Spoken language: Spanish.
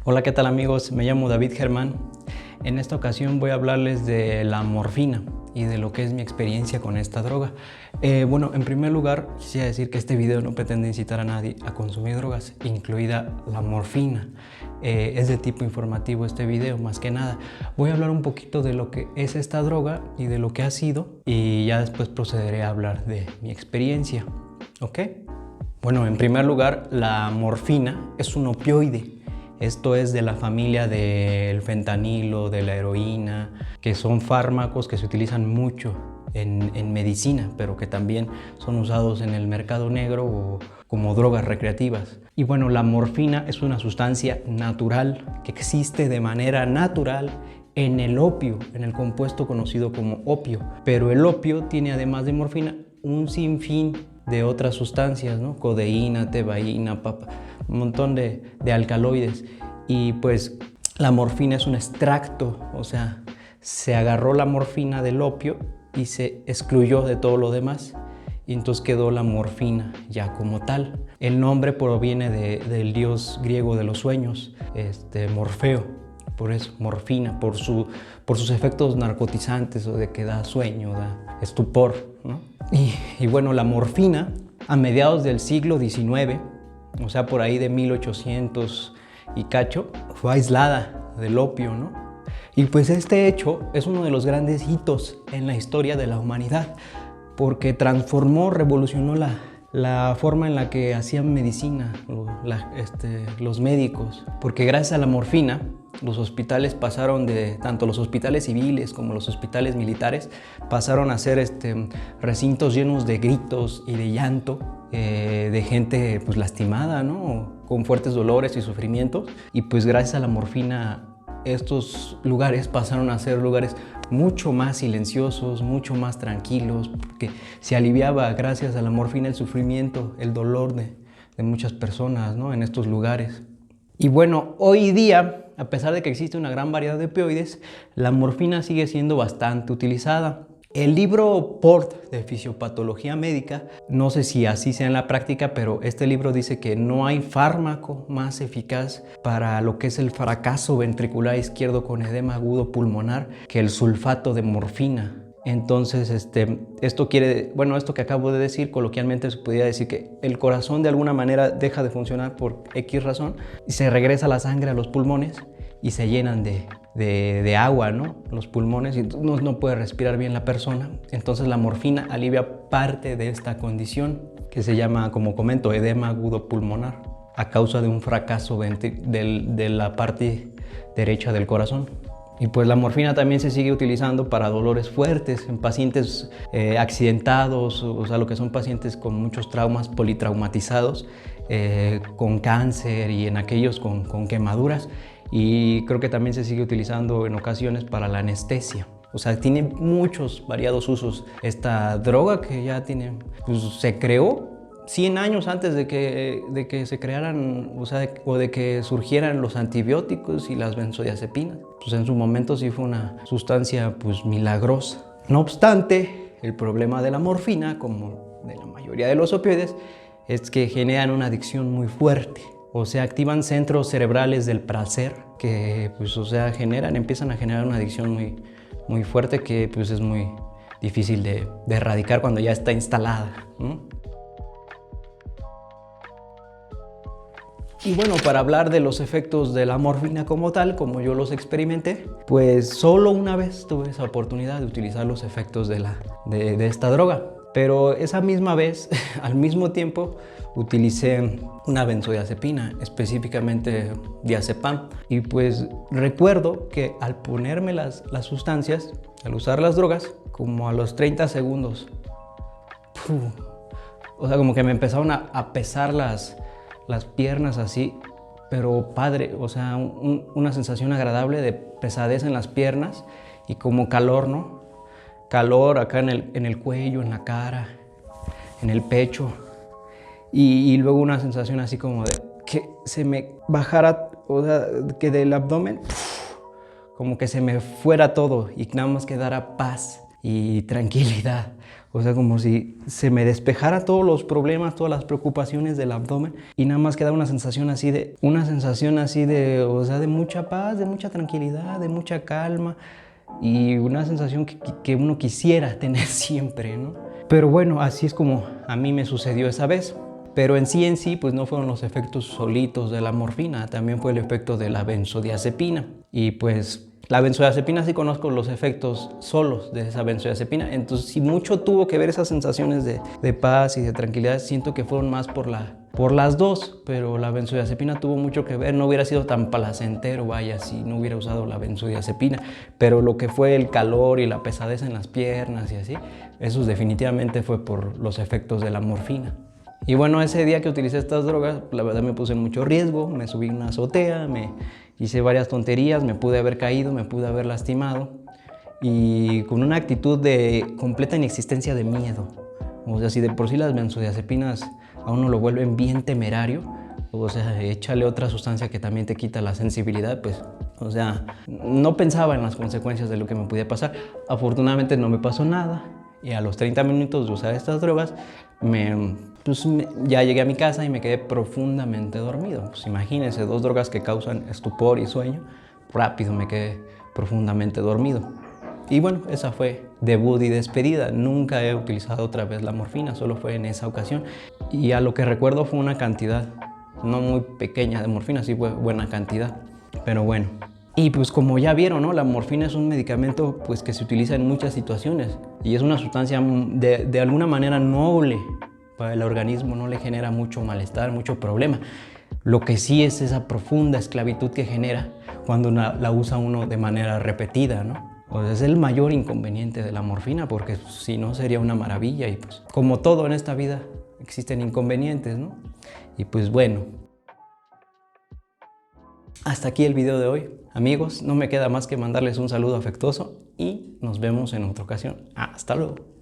Hola, ¿qué tal amigos? Me llamo David Germán. En esta ocasión voy a hablarles de la morfina y de lo que es mi experiencia con esta droga. Bueno, en primer lugar, quisiera decir que este video no pretende incitar a nadie a consumir drogas, incluida la morfina. Es de tipo informativo este video, más que nada. Voy a hablar un poquito de lo que es esta droga y de lo que ha sido, y ya después procederé a hablar de mi experiencia. ¿Ok? Bueno, en primer lugar, la morfina es un opioide. Esto es de la familia del fentanilo, de la heroína, que son fármacos que se utilizan mucho en medicina, pero que también son usados en el mercado negro o como drogas recreativas. Y bueno, la morfina es una sustancia natural que existe de manera natural en el opio, en el compuesto conocido como opio. Pero el opio tiene, además de morfina, un sinfín de otras sustancias, ¿no? Codeína, tebaína, un montón de alcaloides. Y pues la morfina es un extracto, o sea, se agarró la morfina del opio y se excluyó de todo lo demás, y entonces quedó la morfina ya como tal. El nombre proviene del dios griego de los sueños, Morfeo. Por eso, morfina, por sus efectos narcotizantes, o de que da sueño, da estupor, ¿no? Y bueno, la morfina a mediados del siglo XIX, o sea, por ahí de 1800 y cacho, fue aislada del opio, ¿no? Y pues este hecho es uno de los grandes hitos en la historia de la humanidad, porque transformó, revolucionó la forma en la que hacían medicina los médicos. Porque gracias a la morfina, los hospitales pasaron tanto los hospitales civiles como los hospitales militares, pasaron a ser recintos llenos de gritos y de llanto, de gente pues lastimada, ¿no? Con fuertes dolores y sufrimientos. Y pues gracias a la morfina, estos lugares pasaron a ser lugares mucho más silenciosos, mucho más tranquilos, porque se aliviaba gracias a la morfina el sufrimiento, el dolor de muchas personas, ¿no? En estos lugares. Y bueno, hoy día, a pesar de que existe una gran variedad de opioides, la morfina sigue siendo bastante utilizada. El libro Port de Fisiopatología Médica, no sé si así sea en la práctica, pero este libro dice que no hay fármaco más eficaz para lo que es el fracaso ventricular izquierdo con edema agudo pulmonar que el sulfato de morfina. Entonces, esto que acabo de decir, coloquialmente se podría decir que el corazón de alguna manera deja de funcionar por X razón y se regresa la sangre a los pulmones y se llenan de agua, ¿no? Los pulmones, y no puede respirar bien la persona. Entonces la morfina alivia parte de esta condición que se llama, como comento, edema agudo pulmonar a causa de un fracaso de la parte derecha del corazón. Y pues la morfina también se sigue utilizando para dolores fuertes en pacientes accidentados, o sea, lo que son pacientes con muchos traumas, politraumatizados, con cáncer, y en aquellos con quemaduras. Y creo que también se sigue utilizando en ocasiones para la anestesia. O sea, tiene muchos variados usos. Esta droga que ya tiene, pues se creó 100 años antes de que se crearan, o de que surgieran los antibióticos y las benzodiazepinas. Pues en su momento sí fue una sustancia pues milagrosa. No obstante, el problema de la morfina, como de la mayoría de los opioides, es que generan una adicción muy fuerte. O sea, activan centros cerebrales del placer que, pues, o sea, empiezan a generar una adicción muy, muy fuerte que, pues, es muy difícil de erradicar cuando ya está instalada, ¿no? Y bueno, para hablar de los efectos de la morfina como tal, como yo los experimenté, pues solo una vez tuve esa oportunidad de utilizar los efectos de esta droga. Pero esa misma vez, al mismo tiempo, utilicé una benzodiazepina, específicamente diazepam. Y pues recuerdo que al ponerme las sustancias, al usar las drogas, como a los 30 segundos, o sea, como que me empezaron a pesar las piernas así, pero padre, o sea, una sensación agradable de pesadez en las piernas y como calor, ¿no? Calor acá en el cuello, en la cara, en el pecho, y luego una sensación así como de que se me bajara, o sea, que del abdomen como que se me fuera todo y nada más quedara paz y tranquilidad. O sea, como si se me despejara todos los problemas, todas las preocupaciones del abdomen y nada más queda una sensación así de, o sea, de mucha paz, de mucha tranquilidad, de mucha calma y una sensación que uno quisiera tener siempre, ¿no? Pero bueno, así es como a mí me sucedió esa vez. Pero en sí, pues no fueron los efectos solitos de la morfina, también fue el efecto de la benzodiazepina. Y pues la benzodiazepina sí conozco los efectos solos de esa benzodiazepina, entonces si mucho tuvo que ver esas sensaciones de paz y de tranquilidad, siento que fueron más por las dos, pero la benzodiazepina tuvo mucho que ver, no hubiera sido tan placentero, vaya, si no hubiera usado la benzodiazepina, pero lo que fue el calor y la pesadez en las piernas y así, eso definitivamente fue por los efectos de la morfina. Y bueno, ese día que utilicé estas drogas, la verdad me puse en mucho riesgo, me subí a una azotea, me hice varias tonterías, me pude haber caído, me pude haber lastimado y con una actitud de completa inexistencia de miedo. O sea, si de por sí las benzodiazepinas a uno lo vuelven bien temerario, o sea, échale otra sustancia que también te quita la sensibilidad, pues, o sea, no pensaba en las consecuencias de lo que me podía pasar. Afortunadamente no me pasó nada y a los 30 minutos de usar estas drogas, ya llegué a mi casa y me quedé profundamente dormido. Pues imagínense, 2 drogas que causan estupor y sueño, rápido me quedé profundamente dormido. Y bueno, esa fue debut y despedida. Nunca he utilizado otra vez la morfina, solo fue en esa ocasión. Y a lo que recuerdo fue una cantidad no muy pequeña de morfina, sí fue buena cantidad, pero bueno. Y pues como ya vieron, ¿no? La morfina es un medicamento pues, que se utiliza en muchas situaciones y es una sustancia de alguna manera noble para el organismo, no le genera mucho malestar, mucho problema. Lo que sí es esa profunda esclavitud que genera cuando la usa uno de manera repetida, ¿no? Pues es el mayor inconveniente de la morfina porque si no sería una maravilla y pues como todo en esta vida existen inconvenientes, ¿no? Y pues bueno, hasta aquí el video de hoy. Amigos, no me queda más que mandarles un saludo afectuoso y nos vemos en otra ocasión. Hasta luego.